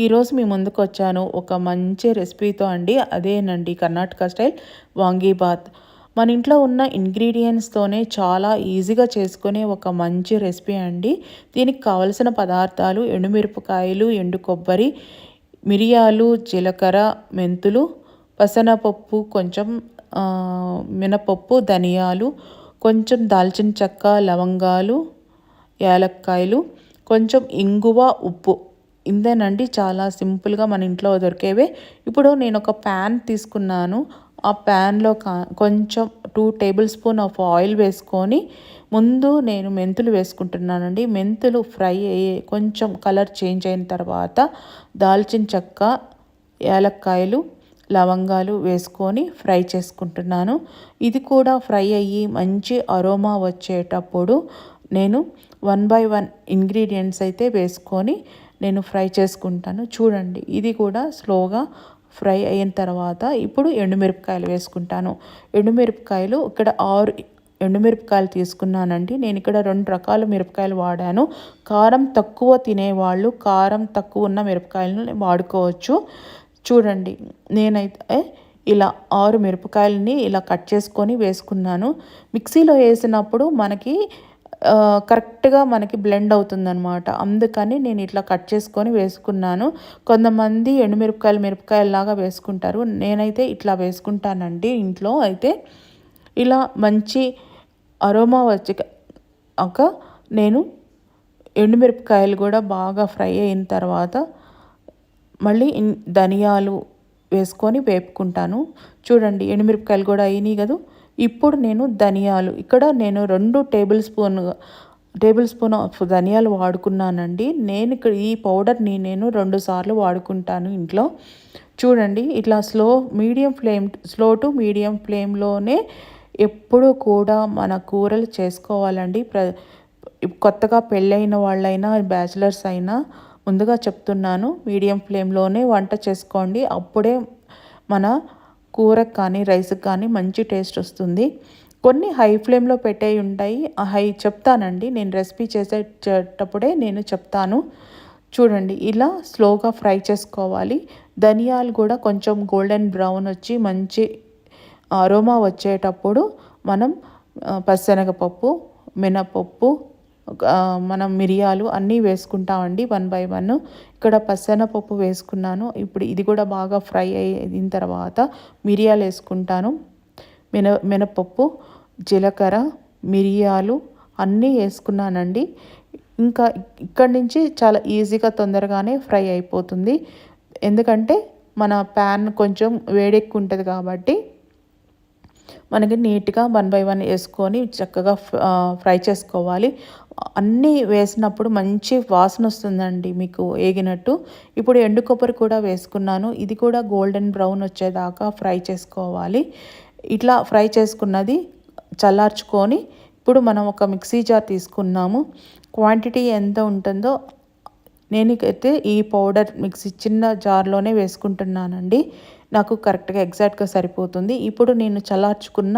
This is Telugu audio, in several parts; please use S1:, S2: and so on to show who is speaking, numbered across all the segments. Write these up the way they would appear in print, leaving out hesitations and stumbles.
S1: ఈరోజు మీ ముందుకు వచ్చాను ఒక మంచి రెసిపీతో అండి. అదేనండి కర్ణాటక స్టైల్ వాంగీబాత్. మన ఇంట్లో ఉన్న ఇంగ్రీడియంట్స్తోనే చాలా ఈజీగా చేసుకునే ఒక మంచి రెసిపీ అండి. దీనికి కావలసిన పదార్థాలు ఎండుమిరపకాయలు, ఎండు కొబ్బరి, మిరియాలు, జీలకర్ర, మెంతులు, పసనపప్పు, కొంచెం మినపప్పు, ధనియాలు, కొంచెం దాల్చిన చెక్క, లవంగాలు, యాలక్కాయలు, కొంచెం ఇంగువ, ఉప్పు. ఇంతేనండి, చాలా సింపుల్గా మన ఇంట్లో దొరికేవే. ఇప్పుడు నేను ఒక ప్యాన్ తీసుకున్నాను. ఆ ప్యాన్లో కొంచెం 2 టేబుల్ స్పూన్ ఆఫ్ ఆయిల్ వేసుకొని ముందు నేను మెంతులు వేసుకుంటున్నానండి. మెంతులు ఫ్రై అయ్యి కొంచెం కలర్ చేంజ్ అయిన తర్వాత దాల్చిన చెక్క, యాలక్కాయలు, లవంగాలు వేసుకొని ఫ్రై చేసుకుంటున్నాను. ఇది కూడా ఫ్రై అయ్యి మంచి అరోమా వచ్చేటప్పుడు నేను 1 బై 1 ఇంగ్రీడియంట్స్ అయితే వేసుకొని నేను ఫ్రై చేసుకుంటాను. చూడండి, ఇది కూడా స్లోగా ఫ్రై అయిన తర్వాత ఇప్పుడు ఎండుమిరపకాయలు వేసుకుంటాను. ఎండుమిరపకాయలు ఇక్కడ 6 ఎండుమిరపకాయలు తీసుకున్నానండి. నేను ఇక్కడ 2 రకాల మిరపకాయలు వాడాను. కారం తక్కువ తినేవాళ్ళు కారం తక్కువ ఉన్న మిరపకాయలను వాడుకోవచ్చు. చూడండి, నేనైతే ఇలా 6 మిరపకాయలని ఇలా కట్ చేసుకొని వేసుకున్నాను. మిక్సీలో వేసినప్పుడు మనకి కరెక్ట్గా మనకి బ్లెండ్ అవుతుందన్నమాట. అందుకని నేను ఇట్లా కట్ చేసుకొని వేసుకున్నాను. కొంతమంది మిరపకాయలాగా వేసుకుంటారు. నేనైతే ఇట్లా వేసుకుంటానండి. ఇంట్లో అయితే ఇలా మంచి అరోమా వచ్చాక నేను ఎండుమిరపకాయలు కూడా బాగా ఫ్రై అయిన తర్వాత మళ్ళీ ధనియాలు వేసుకొని వేపుకుంటాను. చూడండి, ఎండుమిరపకాయలు కూడా అయినాయి కదా. ఇప్పుడు నేను ధనియాలు ఇక్కడ నేను 2 టేబుల్ స్పూన్ ఆఫ్ ధనియాలు వాడుకున్నానండి. నేను ఇక్కడ ఈ పౌడర్ని నేను 2 సార్లు వాడుకుంటాను ఇంట్లో. చూడండి, ఇట్లా స్లో టు మీడియం ఫ్లేమ్లోనే ఎప్పుడు కూడా మన కూరలు చేసుకోవాలండి. కొత్తగా పెళ్ళైన వాళ్ళైనా బ్యాచిలర్స్ అయినా ముందుగా చెప్తున్నాను, మీడియం ఫ్లేమ్లోనే వంట చేసుకోండి. అప్పుడే మన కూరకు కానీ రైస్కి కానీ మంచి టేస్ట్ వస్తుంది. కొన్ని హై ఫ్లేమ్లో పెట్టేవి ఉంటాయి. చెప్తానండి, నేను రెసిపీ చేసేటప్పుడే నేను చెప్తాను. చూడండి, ఇలా స్లోగా ఫ్రై చేసుకోవాలి. ధనియాలు కూడా కొంచెం గోల్డెన్ బ్రౌన్ వచ్చి మంచి అరోమా వచ్చేటప్పుడు మనం పచ్చెనగపప్పు, మినపప్పు, మనం మిరియాలు అన్నీ వేసుకుంటామండి 1 బై 1. ఇక్కడ పచ్చెనపప్పు వేసుకున్నాను. ఇప్పుడు ఇది కూడా బాగా ఫ్రై అయిన తర్వాత మిరియాలు వేసుకుంటాను. మినపప్పు, జీలకర్ర, మిరియాలు అన్నీ వేసుకున్నానండి. ఇంకా ఇక్కడి నుంచి చాలా ఈజీగా తొందరగానే ఫ్రై అయిపోతుంది. ఎందుకంటే మన ప్యాన్ కొంచెం వేడెక్కి ఉంటుంది కాబట్టి మనకి నీట్గా 1 బై 1 వేసుకొని చక్కగా ఫ్రై చేసుకోవాలి. అన్నీ వేసినప్పుడు మంచి వాసన వస్తుందండి మీకు వేగినట్టు. ఇప్పుడు ఎండు కొబ్బరి కూడా వేసుకున్నాను. ఇది కూడా గోల్డెన్ బ్రౌన్ వచ్చేదాకా ఫ్రై చేసుకోవాలి. ఇట్లా ఫ్రై చేసుకున్నది చల్లార్చుకొని ఇప్పుడు మనం ఒక మిక్సీ జార్ తీసుకున్నాము. క్వాంటిటీ ఎంత ఉంటుందో నేనైతే ఈ పౌడర్ చిన్న జార్లోనే వేసుకుంటున్నానండి. నాకు కరెక్ట్గా ఎగ్జాక్ట్గా సరిపోతుంది. ఇప్పుడు నేను చల్లార్చుకున్న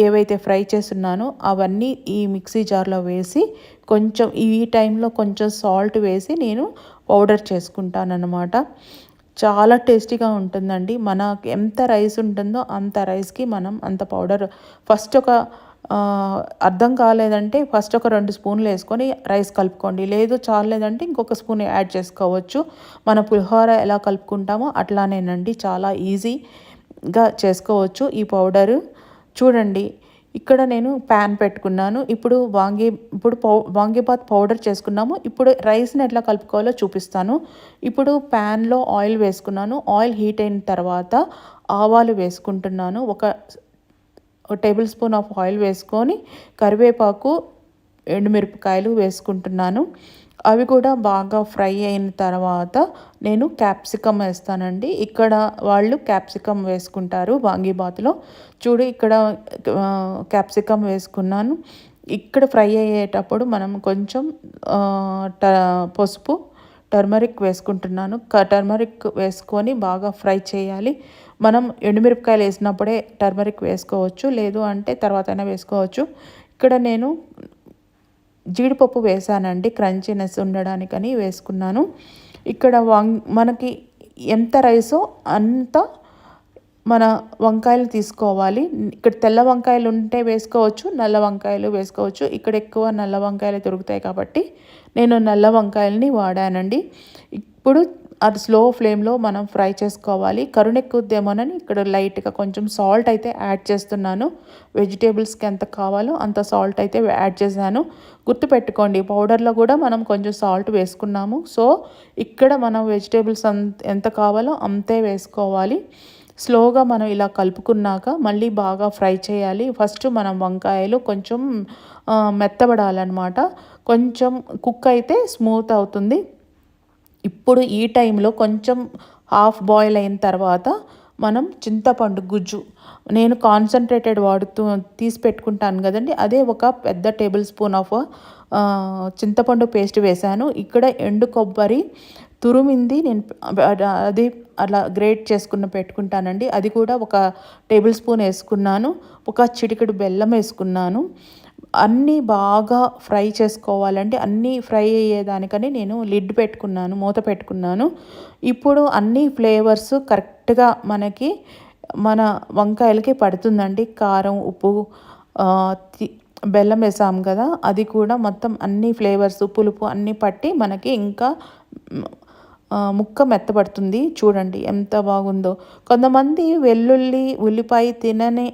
S1: ఏవైతే ఫ్రై చేస్తున్నానో అవన్నీ ఈ మిక్సీ జార్లో వేసి కొంచెం ఈ టైంలో కొంచెం సాల్ట్ వేసి నేను పౌడర్ చేసుకుంటానన్నమాట. చాలా టేస్టీగా ఉంటుందండి. మనకు ఎంత రైస్ ఉంటుందో అంత రైస్కి మనం అంత పౌడర్ ఫస్ట్ అర్థం కాలేదంటే ఫస్ట్ ఒక 2 స్పూన్లు వేసుకొని రైస్ కలుపుకోండి. లేదు చాలేదంటే ఇంకొక స్పూన్ యాడ్ చేసుకోవచ్చు. మన పులిహోర ఎలా కలుపుకుంటామో అట్లానేనండి, చాలా ఈజీగా చేసుకోవచ్చు ఈ పౌడరు. చూడండి, ఇక్కడ నేను ప్యాన్ పెట్టుకున్నాను. ఇప్పుడు వాంగీబాత్ పౌడర్ చేసుకున్నాము. ఇప్పుడు రైస్ని ఎట్లా కలుపుకోవాలో చూపిస్తాను. ఇప్పుడు ప్యాన్లో ఆయిల్ వేసుకున్నాను. ఆయిల్ హీట్ అయిన తర్వాత ఆవాలు వేసుకుంటున్నాను. ఒక టేబుల్ స్పూన్ ఆఫ్ ఆయిల్ వేసుకొని కరివేపాకు, ఎండుమిరపకాయలు వేసుకుంటున్నాను. అవి కూడా బాగా ఫ్రై అయిన తర్వాత నేను క్యాప్సికమ్ వేస్తానండి. ఇక్కడ వాళ్ళు క్యాప్సికమ్ వేసుకుంటారు వాంగీబాత్లో. చూడు, ఇక్కడ క్యాప్సికమ్ వేసుకున్నాను. ఇక్కడ ఫ్రై అయ్యేటప్పుడు మనం కొంచెం పసుపు, టర్మరిక్ వేసుకుంటున్నాను. టర్మరిక్ వేసుకొని బాగా ఫ్రై చేయాలి. మనం ఎండుమిరపకాయలు వేసినప్పుడే టర్మరిక్ వేసుకోవచ్చు, లేదు అంటే తర్వాత అయినా వేసుకోవచ్చు. ఇక్కడ నేను జీడిపప్పు వేసానండి, క్రంచీనెస్ ఉండడానికని వేసుకున్నాను. ఇక్కడ మనకి ఎంత రైసో అంత మన వంకాయలు తీసుకోవాలి. ఇక్కడ తెల్ల వంకాయలు ఉంటే వేసుకోవచ్చు, నల్ల వంకాయలు వేసుకోవచ్చు. ఇక్కడ ఎక్కువ నల్ల వంకాయలు దొరుకుతాయి కాబట్టి నేను నల్ల వంకాయలని వాడానండి. ఇప్పుడు అది స్లో ఫ్లేమ్లో మనం ఫ్రై చేసుకోవాలి. కరుణెక్కుద్దేమోనని ఇక్కడ లైట్గా కొంచెం సాల్ట్ అయితే యాడ్ చేస్తున్నాను. వెజిటేబుల్స్కి ఎంత కావాలో అంత సాల్ట్ అయితే యాడ్ చేశాను. గుర్తుపెట్టుకోండి, పౌడర్లో కూడా మనం కొంచెం సాల్ట్ వేసుకున్నాము. సో ఇక్కడ మనం వెజిటేబుల్స్ ఎంత కావాలో అంతే వేసుకోవాలి. స్లోగా మనం ఇలా కలుపుకున్నాక మళ్ళీ బాగా ఫ్రై చేయాలి. ఫస్ట్ మనం వంకాయలు కొంచెం మెత్తబడాలన్నమాట. కొంచెం కుక్ అయితే స్మూత్ అవుతుంది. ఇప్పుడు ఈ టైంలో కొంచెం హాఫ్ బాయిల్ అయిన తర్వాత మనం చింతపండు గుజ్జు, నేను కాన్సన్ట్రేటెడ్ తీసి పెట్టుకుంటాను కదండి, అదే ఒక పెద్ద టేబుల్ స్పూన్ ఆఫ్ చింతపండు పేస్ట్ వేశాను. ఇక్కడ ఎండు కొబ్బరి తురిమింది నేను అది అలా గ్రేట్ చేసుకున్న పెట్టుకుంటానండి. అది కూడా ఒక టేబుల్ స్పూన్ వేసుకున్నాను. ఒక చిటికెడు బెల్లం వేసుకున్నాను. అన్నీ బాగా ఫ్రై చేసుకోవాలండి. అన్నీ ఫ్రై అయ్యేదానికని నేను లిడ్ పెట్టుకున్నాను, మూత పెట్టుకున్నాను. ఇప్పుడు అన్ని ఫ్లేవర్స్ కరెక్ట్గా మన వంకాయలకి పడుతుందండి. కారం, ఉప్పు, బెల్లం వేసాం కదా, అది కూడా మొత్తం అన్ని ఫ్లేవర్స్, పులుపు అన్నీ పట్టి మనకి ఇంకా ముక్క మెత్తబడుతుంది. చూడండి ఎంత బాగుందో. కొంతమంది వెల్లుల్లి, ఉల్లిపాయ తినని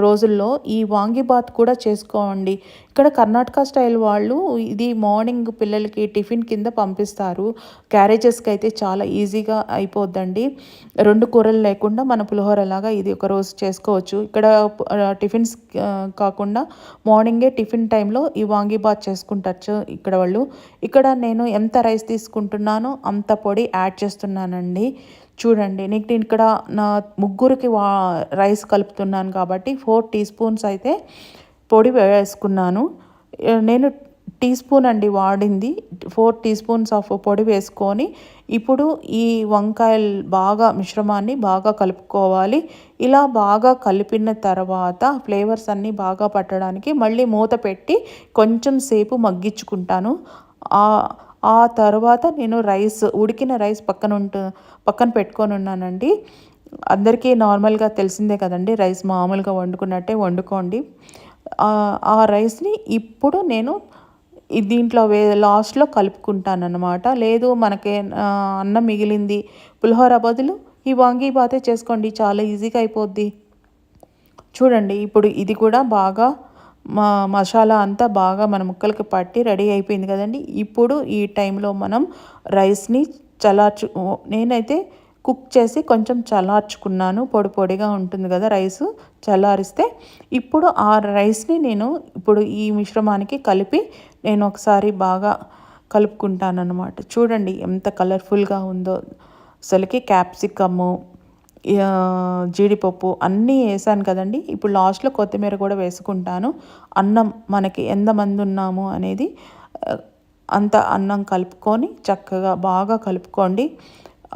S1: రోజుల్లో ఈ వాంగిబాత్ కూడా చేసుకోండి. ఇక్కడ కర్ణాటక స్టైల్ వాళ్ళు ఇది మార్నింగ్ పిల్లలకి టిఫిన్ కింద పంపిస్తారు. క్యారేజెస్కి అయితే చాలా ఈజీగా అయిపోద్దండి. 2 కూరలు లేకుండా మన పులిహోరలాగా ఇది ఒక రోజు చేసుకోవచ్చు. ఇక్కడ టిఫిన్స్ కాకుండా మార్నింగే టిఫిన్ టైంలో ఈ వాంగిబాత్ చేసుకుంటారు ఇక్కడ వాళ్ళు. ఇక్కడ నేను ఎంత రైస్ తీసుకుంటున్నానో అంత పొడి యాడ్ చేస్తున్నానండి. చూడండి, నేను ఇక్కడ నా ముగ్గురికి రైస్ కలుపుతున్నాను కాబట్టి 4 టీ స్పూన్స్ అయితే పొడి వేసుకున్నాను. నేను టీ స్పూన్ అండి వాడింది. 4 టీ స్పూన్స్ ఆఫ్ పొడి వేసుకొని ఇప్పుడు ఈ వంకాయలు మిశ్రమాన్ని బాగా కలుపుకోవాలి. ఇలా బాగా కలిపిన తర్వాత ఫ్లేవర్స్ అన్నీ బాగా పట్టడానికి మళ్ళీ మూత పెట్టి కొంచెం సేపు మగ్గించుకుంటాను. ఆ తర్వాత నేను ఉడికిన రైస్ పక్కన పెట్టుకొని ఉన్నానండి. అందరికీ నార్మల్గా తెలిసిందే కదండి, రైస్ మామూలుగా వండుకున్నట్టే వండుకోండి. ఆ రైస్ని ఇప్పుడు నేను దీంట్లో లాస్ట్లో కలుపుకుంటాను అన్నమాట. లేదు మనకి అన్నం మిగిలింది, పులిహోర బదులు ఈ వాంగీబాతే చేసుకోండి, చాలా ఈజీగా అయిపోద్ది. చూడండి, ఇప్పుడు ఇది కూడా బాగా మసాలా అంతా బాగా మన ముక్కలకి పట్టి రెడీ అయిపోయింది కదండి. ఇప్పుడు ఈ టైంలో మనం రైస్ని నేనైతే కుక్ చేసి కొంచెం చల్లార్చుకున్నాను. పొడి పొడిగా ఉంటుంది కదా రైస్, చల్లారిస్తే ఇప్పుడు ఆ రైస్ని నేను ఇప్పుడు ఈ మిశ్రమానికి కలిపి నేను ఒకసారి బాగా కలుపుకుంటాను అన్నమాట. చూడండి ఎంత కలర్ఫుల్గా ఉందో. అసలుకి క్యాప్సికము, జీడిపప్పు అన్నీ వేసాను కదండి. ఇప్పుడు లాస్ట్లో కొత్తిమీర కూడా వేసుకుంటాను. అన్నం మనకి ఎంతమంది ఉన్నాము అనేది అంత అన్నం కలుపుకొని చక్కగా బాగా కలుపుకోండి.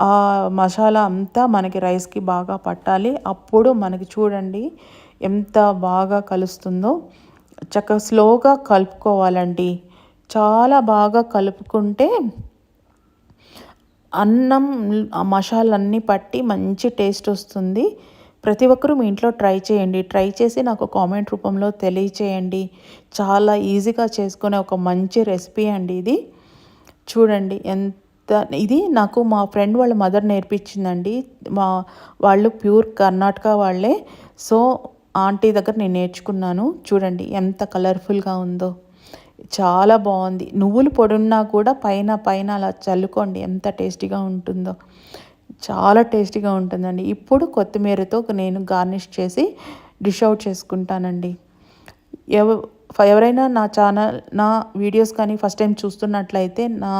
S1: ఆ మసాలా అంతా మనకి రైస్కి బాగా పట్టాలి. అప్పుడు మనకి చూడండి ఎంత బాగా కలుస్తుందో. చక్కగా స్లోగా కలుపుకోవాలండి. చాలా బాగా కలుపుకుంటే అన్నం మసాలన్నీ పట్టి మంచి టేస్ట్ వస్తుంది. ప్రతి ఒక్కరూ మీ ఇంట్లో ట్రై చేయండి. ట్రై చేసి నాకు కామెంట్ రూపంలో తెలియచేయండి. చాలా ఈజీగా చేసుకునే ఒక మంచి రెసిపీ అండి ఇది. చూడండి ఇది నాకు మా ఫ్రెండ్ వాళ్ళ మదర్ నేర్పించిందండి. వాళ్ళు ప్యూర్ కర్ణాటక వాళ్ళే. సో ఆంటీ దగ్గర నేను నేర్చుకున్నాను. చూడండి ఎంత కలర్ఫుల్గా ఉందో, చాలా బాగుంది. నువ్వులు పొడున్నా కూడా పైన అలా చల్లుకోండి, ఎంత టేస్టీగా ఉంటుందో. చాలా టేస్టీగా ఉంటుందండి. ఇప్పుడు కొత్తిమీరతో నేను గార్నిష్ చేసి డిష్ అవుట్ చేసుకుంటానండి. ఎవరైనా నా వీడియోస్ కానీ ఫస్ట్ టైం చూస్తున్నట్లయితే నా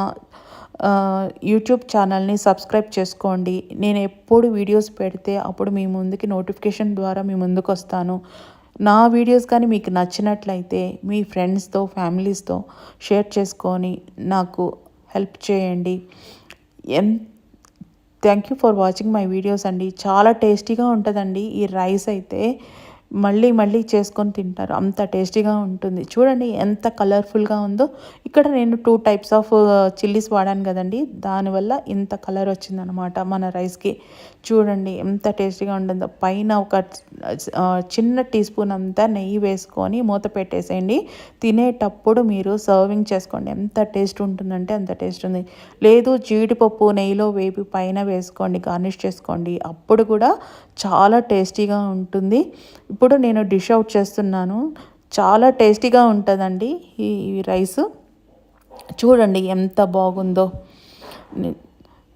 S1: యూట్యూబ్ ఛానల్ని సబ్స్క్రైబ్ చేసుకోండి. నేను ఎప్పుడు వీడియోస్ పెడితే అప్పుడు మీ ముందుకి నోటిఫికేషన్ ద్వారా మీ ముందుకు వస్తాను. నా వీడియోస్ కానీ మీకు నచ్చినట్లయితే మీ ఫ్రెండ్స్తో, ఫ్యామిలీస్తో షేర్ చేసుకొని నాకు హెల్ప్ చేయండి. Thank you for watching my videos అండి. చాలా టేస్టీగా ఉంటుందండి ఈ రైస్ అయితే. మళ్ళీ మళ్ళీ చేసుకొని తింటారు, అంత టేస్టీగా ఉంటుంది. చూడండి ఎంత కలర్ఫుల్గా ఉందో. ఇక్కడ నేను 2 టైప్స్ ఆఫ్ చిల్లీస్ వాడాను కదండి, దానివల్ల ఇంత కలర్ వచ్చిందనమాట మన రైస్కి. చూడండి ఎంత టేస్టీగా ఉంటుందో. పైన ఒక చిన్న టీ స్పూన్ అంతా నెయ్యి వేసుకొని మూత పెట్టేసేయండి. తినేటప్పుడు మీరు సర్వింగ్ చేసుకోండి, ఎంత టేస్ట్ ఉంటుందంటే అంత టేస్ట్ ఉంది. లేదు జీడిపప్పు నెయ్యిలో వేపి పైన వేసుకోండి, గార్నిష్ చేసుకోండి, అప్పుడు కూడా చాలా టేస్టీగా ఉంటుంది. ఇప్పుడు నేను డిష్ అవుట్ చేస్తున్నాను. చాలా టేస్టీగా ఉంటుందండి ఈ రైస్. చూడండి ఎంత బాగుందో.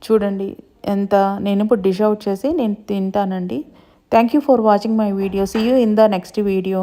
S1: చూడండి ఎంత. నేను ఇప్పుడు డిష్ అవుట్ చేసి నేను తింటానండి. Thank you for watching my video. See you in the next video.